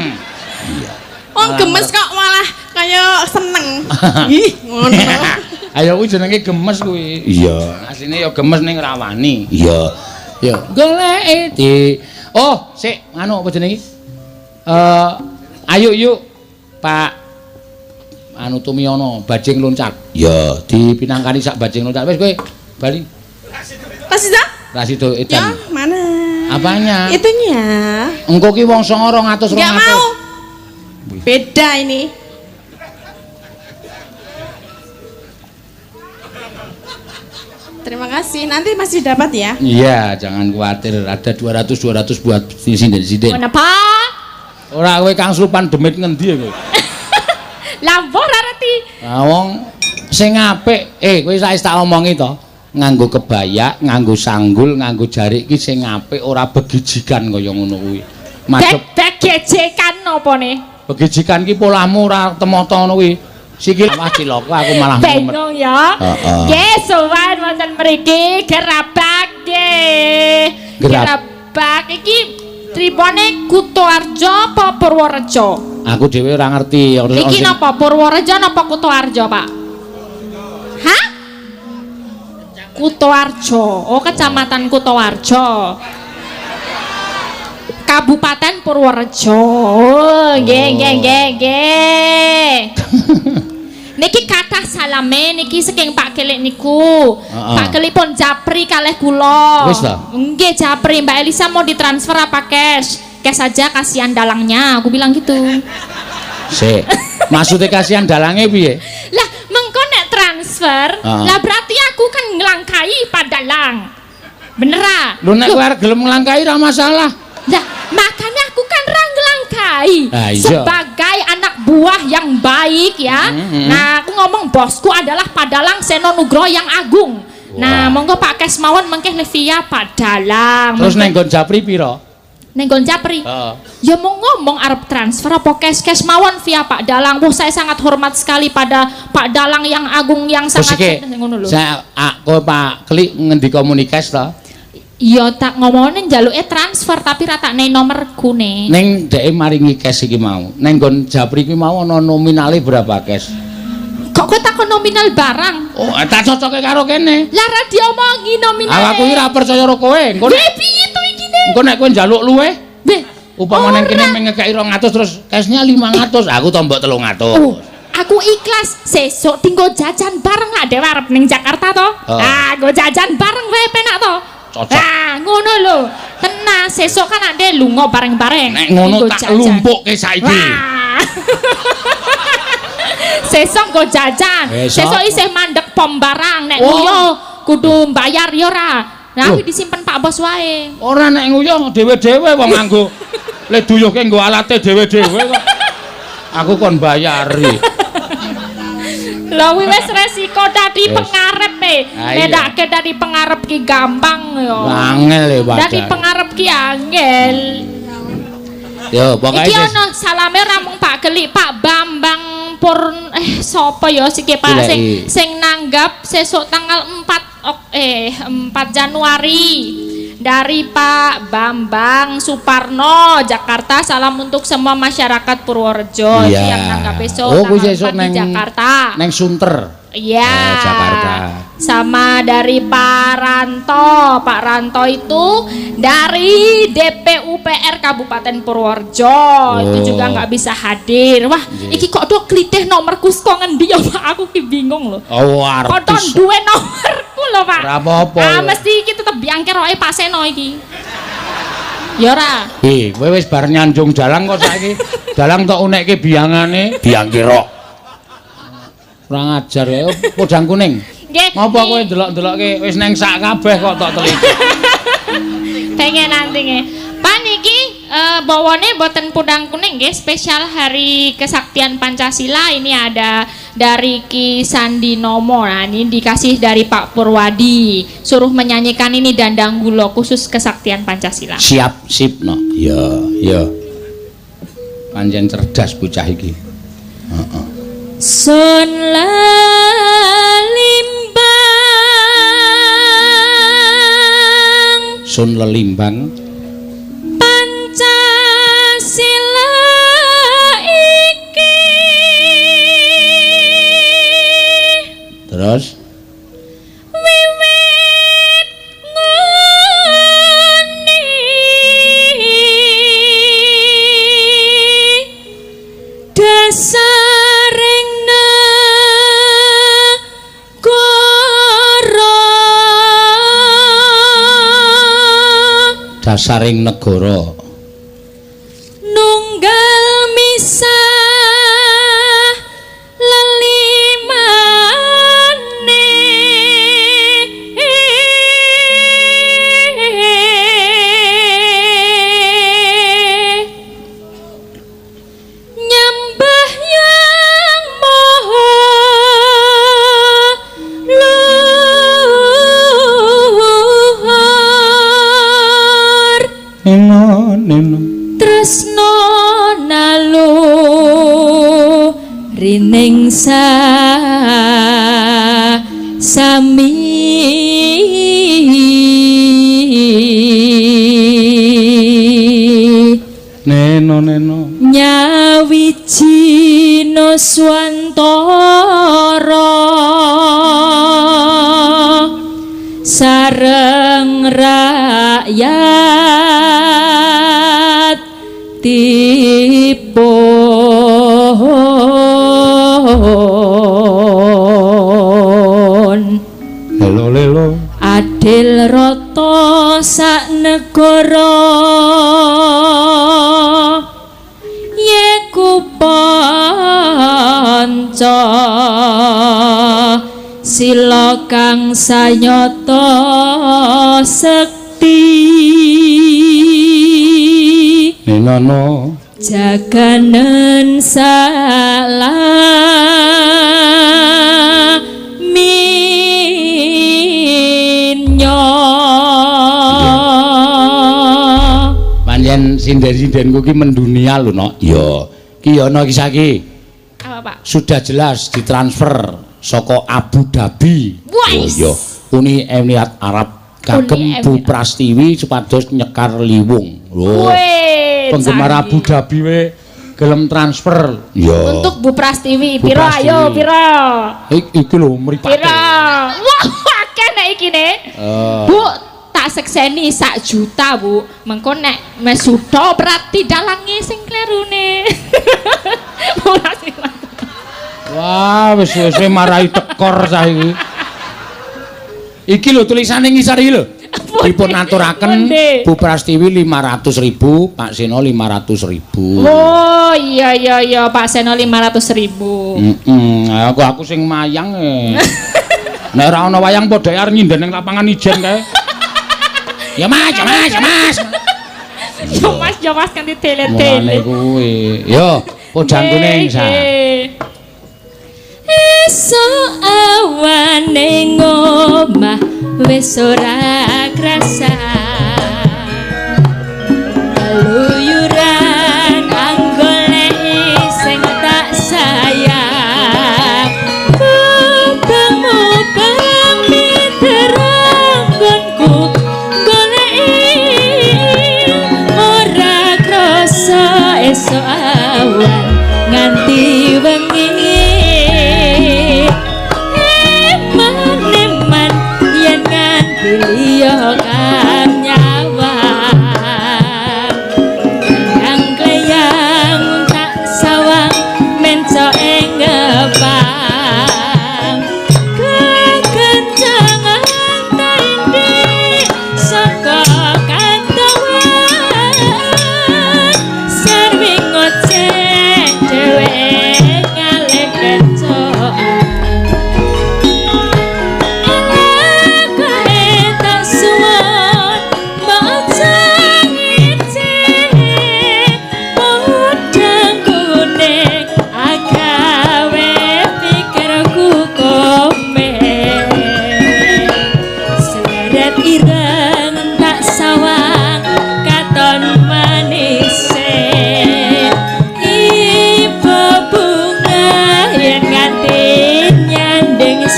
Oh gemes kok malah kaya seneng. Ih, ngono. Ayo kuwi jenenge gemes kuwi. Iya. Asline ya gemes ning rawani. Iya. Ya, goleki di. Oh, sik, anu apa jenenge iki? Ayo yuk, Pak anu Tumiono, bajing loncat. Ya, dipinangkani sak bajing loncat. Wis kowe bali. Rasida? Rasido Ya, edan. mana? Apanya? Itunya. Engko ki wong 200 Enggak mau. Beda ini. Terima kasih. Nanti masih dapat ya. Iya, jangan khawatir. Ada 200 buat sinden-sinden. Kenapa? Ora kowe Kang Sulpan demit ngendi kowe? Lampor arti. Lah wong sing apik, kowe saiki tak omongi to. Nganggo kebaya, nganggo sanggul, nganggo jarik iki sing apik ora begijikan kaya ngono kuwi. Madhep Begejekan apa nih? begijikan ki polamu ora temoto ngono kuwi. Sikil wah ciloko aku malah bingung ya. Nggih, sowan wonten mriki gerabak nggih. Gerabak iki tripone Kutoarjo apa Purworejo? Aku dhewe ora ngerti. Iki napa Purworejo napa Kutoarjo, Pak? Hah? Kutoarjo. Oh, Kecamatan Kutoarjo. Kabupaten Purworejo. Oh, nggih. Niki kathah salame niki saking Pak Kelik niku. Pak Kelik pun japri kalih kula. Wis ta? Nggih japri, Mbak Elisa mau ditransfer apa cash? Cash aja, kasihan dalangnya, aku bilang gitu. Sik. Maksudnya kasihan dalange piye? Lah, mengko nek transfer, lah berarti aku kan ngelangkai padalang. Bener ah? Lho nek kowe arep gelem nglangkai ora masalah. Lah, makanya aku kan ngelangkai iya. sebagai anak buah yang baik ya. Nah, aku ngomong bosku adalah Padalang Seno Nugroho yang agung. Nah, monggo Pak Kes mawon mengke via Padalang. Terus ning nggon japri pira? ning nggon Capri. Heeh. Ya mau ngomong arep transfer apa cash mawon via Pak Dalang. Wah, saya sangat hormat sekali pada Pak Dalang yang agung yang sangat ngono lho. Saya aku Pak Klik ngendi komunikas to? Iya tak ngomongin njaluke transfer tapi ratakne nomorku ne. Ning dhek maringi cash iki mau. Ning nggon Japri kuwi mau ana nominale berapa cash? Kok kowe takon nominal barang? Oh, tak cocoke karo kene. Lah ra diomongi nominale. Aku iki ra percaya karo kowe. Engko piye to iki ne? engko nek kowe njaluk luwe, Beh, upama nang kene ngekeki 200 terus cashnya 500, aku tombok 300. oh, aku ikhlas sesuk tinggo jajan bareng lah dhewe arep ning Jakarta to. Oh. Ah, nggo jajan bareng wae penak to. Cocok. Ah, ngono lho. Tenang, sesuk kan ade lunga bareng-bareng. Nek ngono Nggo tak jajan. lumpukke saiki. Wah. Sesuk nggo jajan. Besok. Sesuk isih mandek pom barang. Nek Oh. nguyo kudu bayar ya ora. Nah, kuwi disimpen Pak Bos wae. Ora nek nguyuh dhewe-dhewe wong nganggo le duyuhke nggo alate dhewe-dhewe kok. Aku kon bayari. Lho kuwi wis resiko dadi Yes. pengarep Ah, iya. bedake dadi pengarep ki gampang yo. Angel ya Dadi padha. pengarep ki angel. Yo, pokoke Iki ana salame ora mung Pak Gelik, Pak Bambang sapa ya siki Pak sing nanggap sesuk tanggal 4 Januari dari Pak Bambang Suparno Jakarta. Salam untuk semua masyarakat Purworejo yang nanggap besok oh, tanggal 4 di Jakarta. Neng Sunter. Iya. Jakarta. Sama dari Pak Ranto. Pak Ranto itu dari DPUPR Kabupaten Purworejo. Itu juga nggak bisa hadir. Wah, iki kok do klitih nomorku kok ngendi ya Pak? Aku ki bingung loh. Oh, Koton artis. duwe nomorku loh Pak. Ora apa-apa. Ah, mesti iki tetep biangke roke Pak Seno iki. Ya ora. Kowe wis bar nyanjung dalang kok saiki. Dalang tok unekke biangane, biang kira. Kurang ajar ya, podang kuning. Nggih. Ngopo kowe ndelok-ndelokke wis neng sak kabeh kok tok teliti. Pengen nanti nggih. Pak niki bawane boten pudang kuning nggih, spesial Hari Kesaktian Pancasila. Ini ada dari Ki Sandi Nomo. Nah, ini dikasih dari Pak Purwadi. Suruh menyanyikan ini Dandang Gulo khusus Kesaktian Pancasila. Siap, sip no. Ya. Pancen cerdas bocah iki. Heeh. Sun lelimbang Sun lelimbang Pancasila iki terus wiwit ngoni dasaring dasaring negara nunggal misah lelimane nyembah yang maha luhur neno tresno nalu rining sami neno nyawiji no swantara sareng rakyat tipun lelo adil rata sak negara yeku panca sila kang sanyata sekti neno jaganen salah minyo pancen sinden-sindenku ki mendunia lho, Nok. Ya. Ki ya ana kisah ki. Apa, Pak? Sudah jelas ditransfer saka Abu Dhabi. Wais. Oh, ya. Uni Emirat Arab kagem Uni Bu Emirat. Prastiwi supados nyekar liwung. Lho. Weh, Penggemar canggih. Abu Dhabi we gelem transfer. Ya. Untuk Bu Prastiwi, Bu piro Prastiwi. ayo, piro? Iki lho mripate. Piro? Wah, akeh nek iki nek. Bu, tak sekseni 1 juta, Bu. Mengko nek mesuda berarti dalange sing klerune. Ora sing Wah, wis marahi tekor saiki. Iki lho tulisane ngisor iki lho. Dipun aturaken Monde. Bu Prastiwi 500.000, Pak Seno 500.000. Oh, iya Pak Seno 500.000. Aku sing mayang nek ora ana wayang padha arep nyinden ning lapangan ijen kae. Ya Mas. Yo Mas kan Mulane ditele-tele. kuwi. Yo, podhangkune sa. Esuk awane ngomah wis ora krasa. Keluyuran anggoleki sing tak sayang. Mubeng-mubeng miteranggonku goleki ora krasa esuk awan nganti wengi. Eman yen nganti liya kang nyawang. Klayang tak sawang mencoke ngepang. Kekencangan taindi saka kantawan. Sarwi ngoceh dhewe ngalih kencokan.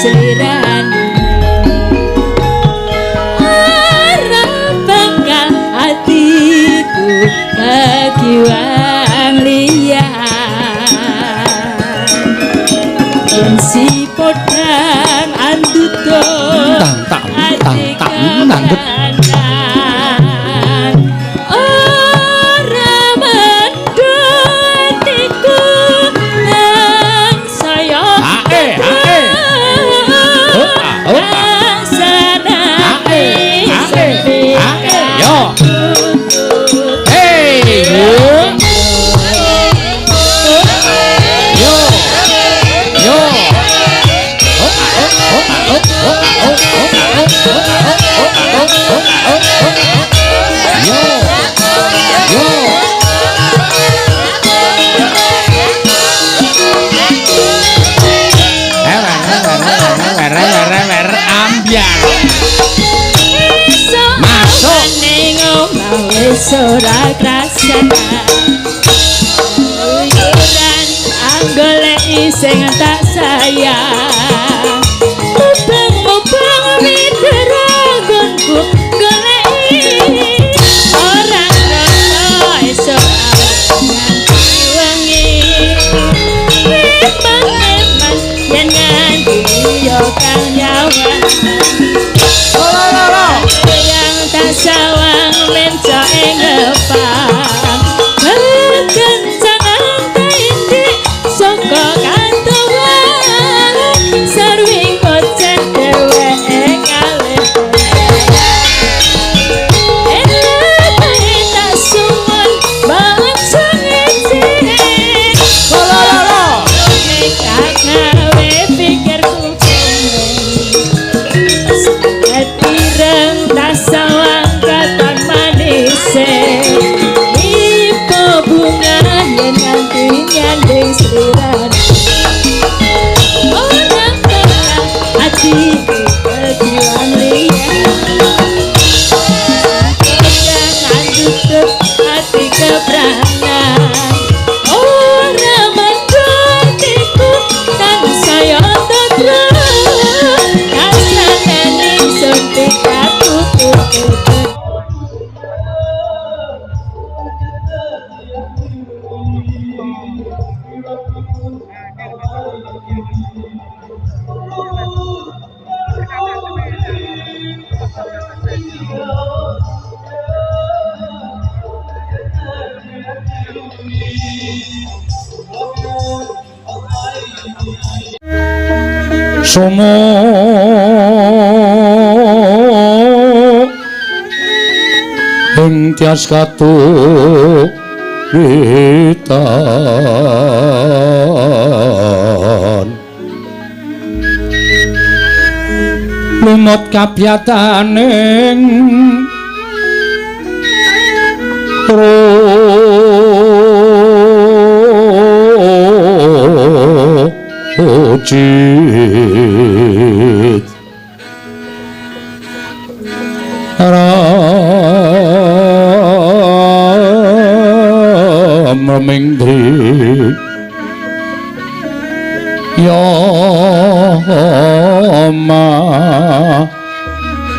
Selirane ora bakal hatiku kekiwang liyan yen si podang anduto Tang nandet. ora mendutiku nang saya Yo. Hey, yo. Masuk ning omah wis ora krasana. Uyuran anggoleki sing tak sayang. Mubeng-mubeng miteranggonku goleki ora krasa esuk nganti wengi. Eman yen nganti yo kang nyawang. Yang tak sawang mencoke ngepang. Kekencangan taindi saka kantawan. Sarwi ngoceh dhewe ngalih. Enak tak sumun bangsa ngece. Nek gawe pikirku Somo ing tias katuwitan lumut kabiyataning ojit ramemingri yama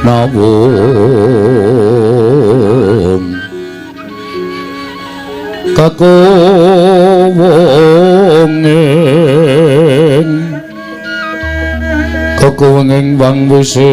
nawung kakowenging wang wisesa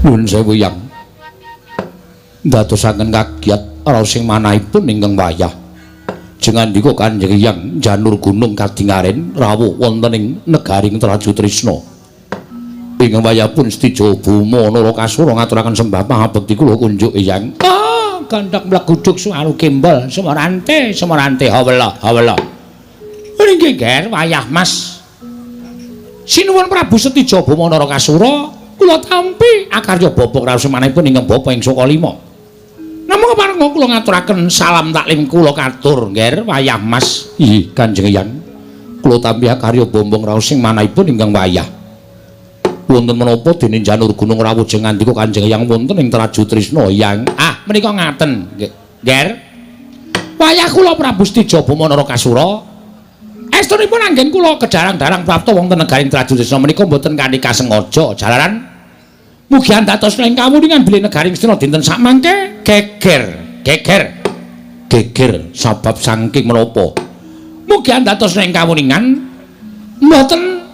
Nuwun sewu yang ndadosaken kagiat raos sing manahipun ingkang wayah jengandika Kanjeng Hyang janur gunung kadingaren rawuh wonten ing negaring Traju Trisna ingkang wayah pun Stijo Buma Narakasura ngaturaken sembah pangabekti kula kunjuk Hyang gandhak mleguduk suaru kembal semerante hawela nggih ger wayah Mas sinuwun Prabu Stijo Buma Narakasura kula tampi akarya bapa raos manahipun ingkang bapa ing Sokalima. Namung keparenga kula ngaturaken salam taklim kula katur nggih wayah Mas. Nggih Kanjeng Hyang. Kula tampi akarya bapa raos sing manahipun ingkang wayah. Wonten menapa dene janur gunung rawuh jengandika Kanjeng Hyang wonten ing Traju Trisna Hyang. Menika ngaten nggih. Wayah kula Prabu Stijo Bama Narakasura estunipun anggen kula kedarang-darang prapta wonten negaring Traju Trisna menika mboten kanthi kasengaja jalaran mugi antatos ing kawuningan bilih negaring Astina dinten sakmangke geger sabab saking menapa mugi antatos ing kawuningan mboten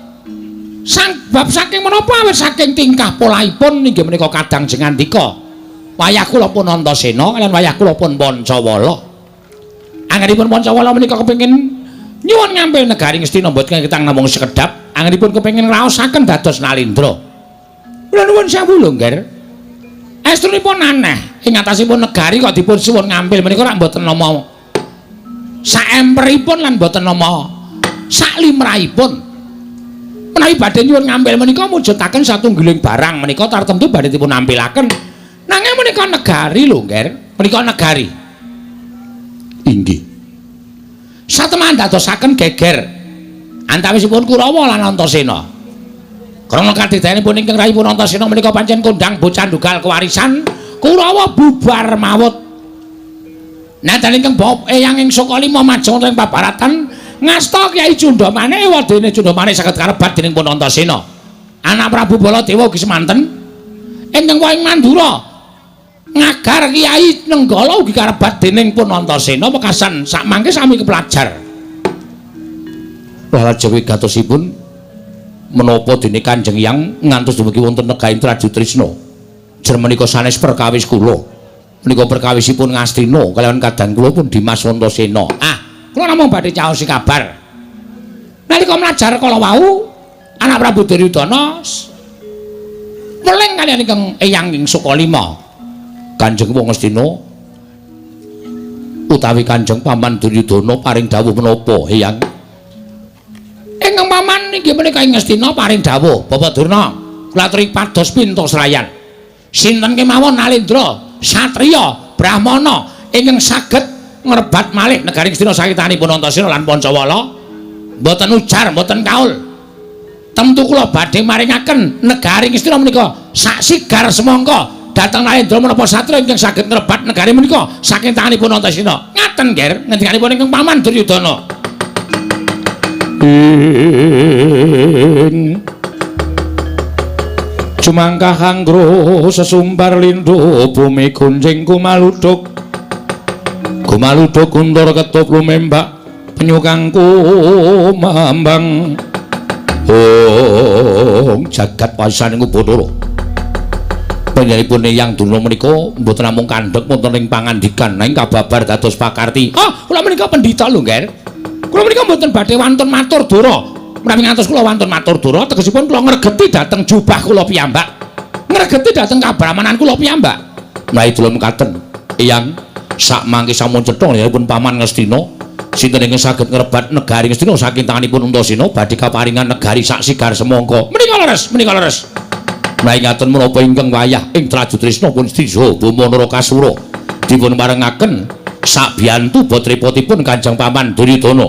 sabab saking menapa awit saking tingkah polaipun inggih menika kadang jengandika wayah kula pun Antasena lan wayah kula pun Pancawala anggenipun Pancawala menika kepengin nyuwun ngambil negaring Astina mboten kitang namung sekedhap anggenipun kepengin raosaken dados Nalindra. Kula nuwun sewu lho, Ngger. Estunipun aneh ing atasipun negari kok dipun suwun ngambil menika rak mboten nama saemperipun lan mboten nama saklimrahipun. Menawi badhe nyuwun ngambil menika mujudaken satunggiling barang menika tartemtu badhe dipun nampilaken. Nanging menika negari lho, Ngger. Menika negari. Inggih. Satemah dadosaken geger antawisipun Kurawa lan Antasena. Krana kadidayanipun ingkang rayipun Antasena menika pancen kondhang bocah ndugal kewarisan, Kurawa bubar mawut. Nadyan ingkang Eyang ing Sokalima majeng ing pabaratan ngasta Kyai Cundamane wadene Cundamane saged karebat dening pun Antasena. Anak Prabu Baladewa ugi semanten ingkang wayang Mandura ngagar Kyai Nenggala ugi karebat dening pun Antasena mekasan sakmangke sami kepelajar. Lajeng gatosipun menapa dene Kanjeng Hyang ngantos dumugi wonten negaring Traju Trisna. Jer menika sanes perkawis kula. Menika perkawisipun Ngastina kaliyan kadang kula pun Dimas Antasena. Kula namung badhe caosi kabar. Nalika mlajar kala wau anak Prabu Duryudana weling kaliyan ingkang Eyang ing Sokalima. Kanjeng Wong Astina utawi Kanjeng Paman Duryudana paring dawuh menapa Hyang? Ingkang paman inggih menika ing Astina paring dawuh Bapak Durna kula aturi pados pinta serayan sinten kemawon Nalindra satriya brahmana ingkang saged ngrebat malih negaring Astina sakitanipun Antasena lan Pancawala mboten ujar mboten kaul temtu kula badhe maringaken negaring Astina menika sak sigar semangka dhateng Nalindra menapa satriya ingkang saged ngrebat negari menika saking tanganipun Antasena ngaten nggih ngendikanipun ingkang paman Duryudana. Cumangkah anggro sesumbar lindho bumi gunjing kumaluduk kundur ketup lumembak penyukangku mambang jagat wasaning Bathara panjenenganipun yang dunya menika mboten namung kandhek wonten ing pangandikan nanging kababar dados pakarti. Kula menika pendhita lho, Nger. Kula menika mboten badhe wonten matur dura. Menawi ngantos kula wonten matur dura, tegesipun kula ngregeti dhateng jubah kula piyambak. Ngregeti dhateng kabramanan kula piyambak. Menawi kula mekaten, Eyang sak mangke sampun cetha pun Paman Ngastina sinten ingkang saged ngrebat negari Ngastina saking tanganipun Antasena badhe kaparingan negari sak sigar semangka. Menika leres. Menawi ngaten menapa ingkang wayah ing Traju Trisna pun Stiza Bama Narakasura dipun parengaken sak biyantu botripotipun Kanjeng Paman Duryudana.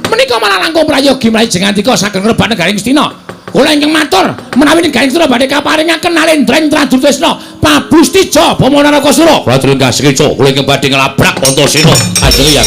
Menika malah langkung prayogi mlayu jengantika saged ngrebat negari Ngastina. Kula ingkang matur menawi negari Ngastina badhe kaparingaken nalendra Traju Trisna Prabu Stiza Bama Narakasura. Kula terima kasih kula ingkang badhe nglabrak Antasena. Ajeng ya.